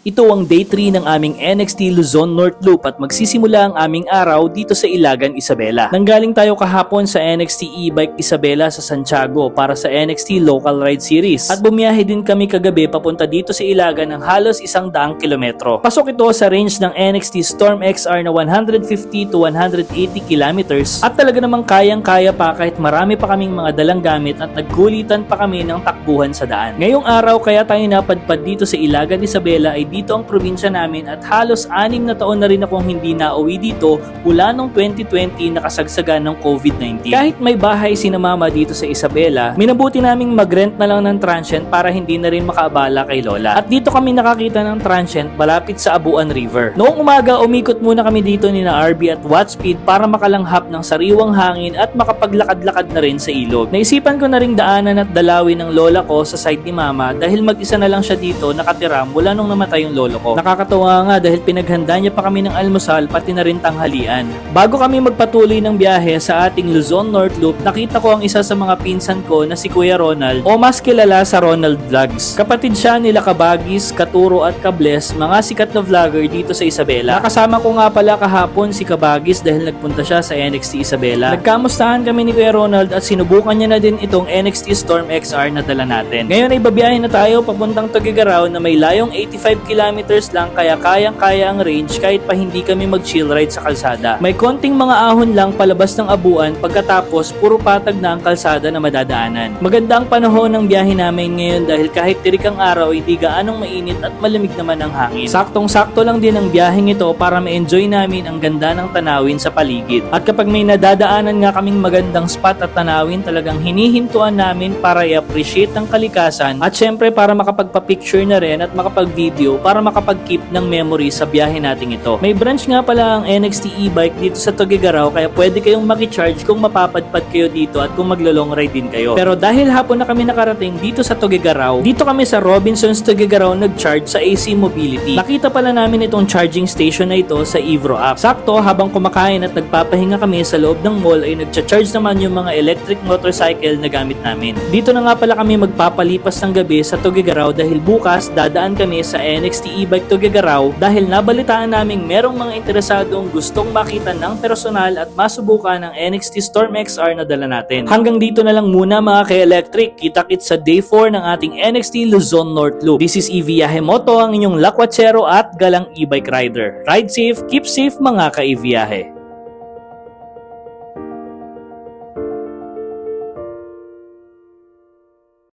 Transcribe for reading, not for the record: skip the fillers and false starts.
Ito ang day 3 ng aming NXT Luzon North Loop at magsisimula ang aming araw dito sa Ilagan, Isabela. Nanggaling tayo kahapon sa NXT E-Bike Isabela sa Santiago para sa NXT Local Ride Series at bumiyahe din kami kagabi papunta dito sa Ilagan ng halos 100 kilometro. Pasok ito sa range ng NXT Storm XR na 150 to 180 kilometers at talaga namang kayang-kaya pa kahit marami pa kaming mga dalang gamit at nagkulitan pa kami ng takbuhan sa daan. Ngayong araw kaya tayo napadpad dito sa Ilagan, Isabela ay dito ang probinsya namin at halos 6 na taon na rin akong hindi nauwi dito mula nung 2020 nakasagsagan ng COVID-19. Kahit may bahay sina mama dito sa Isabela, minabuti naming mag-rent na lang ng transient para hindi na rin makaabala kay Lola. At dito kami nakakita ng transient malapit sa Abuan River. Noong umaga, umikot muna kami dito ni na RB at Watspeed para makalanghap ng sariwang hangin at makapaglakad-lakad na rin sa ilog. Naisipan ko na ring daanan at dalawin ng lola ko sa side ni mama dahil mag-isa na lang siya dito nakatira mula nung namatay yung lolo ko. Nakakatawa nga dahil pinaghanda niya pa kami ng almusal pati na rin tanghalian. Bago kami magpatuloy ng biyahe sa ating Luzon North Loop, nakita ko ang isa sa mga pinsan ko na si Kuya Ronald o mas kilala sa Ronald Vlogs. Kapatid siya nila Kabagis, Katuro at Kables, mga sikat na vlogger dito sa Isabela. Nakasama ko nga pala kahapon si Kabagis dahil nagpunta siya sa NXT Isabela. Nagkamustahan kami ni Kuya Ronald at sinubukan niya na din itong NXT Storm XR na dala natin. Ngayon ay babiyahe na tayo papuntang Tuguegarao na may layong 85 kilometers lang kaya kayang-kaya ang range kahit pa hindi kami mag-chill ride sa kalsada. May konting mga ahon lang palabas ng Abuan pagkatapos puro patag na ang kalsada na madadaanan. Maganda ang panahon ng biyahe namin ngayon dahil kahit tirik ang araw hindi gaanong mainit at malamig naman ang hangin. Saktong-sakto lang din ang biyaheng ito para ma-enjoy namin ang ganda ng tanawin sa paligid. At kapag may nadadaanan nga kaming magandang spot at tanawin talagang hinihintuan namin para i-appreciate ang kalikasan at syempre para makapagpa-picture na rin at makapag-video para makapag-keep ng memory sa biyahe nating ito. May branch nga pala ang NXT E-Bike dito sa Tuguegarao kaya pwede kayong maki-charge kung mapapadpad kayo dito at kung maglo-long ride din kayo. Pero dahil hapon na kami nakarating dito sa Tuguegarao, dito kami sa Robinsons Tuguegarao nag-charge sa AC Mobility. Nakita pala namin itong charging station na ito sa Evro app. Sakto habang kumakain at nagpapahinga kami sa loob ng mall ay nagcha-charge naman yung mga electric motorcycle na gamit namin. Dito na nga pala kami magpapalipas ng gabi sa Tuguegarao dahil bukas dadaan kami sa NXT E-Bike Tuguegarao dahil nabalitaan naming merong mga interesadong gustong makita ng personal at masubukan ang NXT Storm XR na dala natin. Hanggang dito na lang muna mga ka-electric. Kita-kits sa day 4 ng ating NXT Luzon North Loop. This is EV Yahemoto, ang inyong lakwatsero at galang e-bike rider. Ride safe, keep safe mga ka-EViyahe.